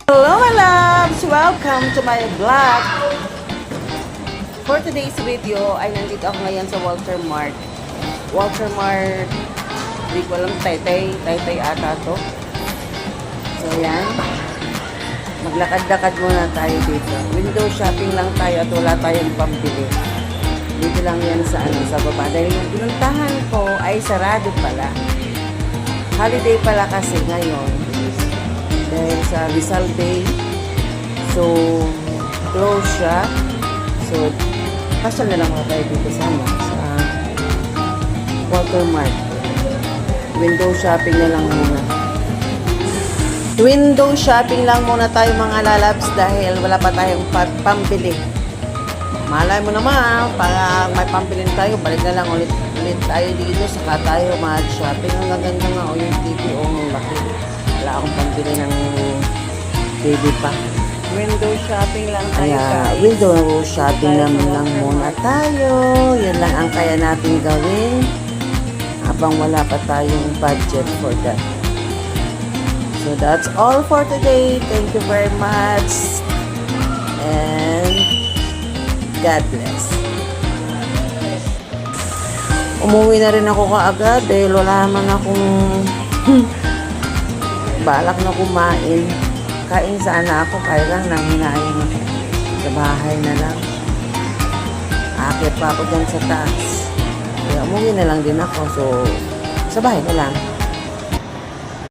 Hello my loves! Welcome to my vlog! For today's video ay nandito ako ngayon sa Walter Mart. Walter Mart, hindi ko alam, Taytay ata to. So yan, maglakad-lakad muna tayo dito. Window shopping lang tayo at wala tayong pambili. Dito lang yan sa baba. Dahil yung pinuntahan ko ay sarado pala. Holiday pala kasi ngayon. Dahil sa Rizal Day. So, close siya. So, pasal na lang tayo dito sa Walter Mart. Window shopping na lang muna. Window shopping lang muna tayo mga lalabs dahil wala pa tayong pambili. Malay mo naman, para may pambilin tayo, balik na lang ulit tayo dito, saka tayo mag-shopping. Ang gaganda nga, yung TV, ang laki. Wala akong pambili ng baby pa. Window shopping lang tayo. Window shopping lang muna tayo. Yan lang ang kaya natin gawin habang wala pa tayong budget for that. So that's all for today. Thank you very much. And God bless. Umuwi na rin ako kaagad dahil wala naman akong balak na kumain. Kain sana ako, kaya lang nanghinayang sa bahay na lang. Akit pa ako dyan sa taas. Kaya umuwi na lang din ako. So, sa bahay na lang.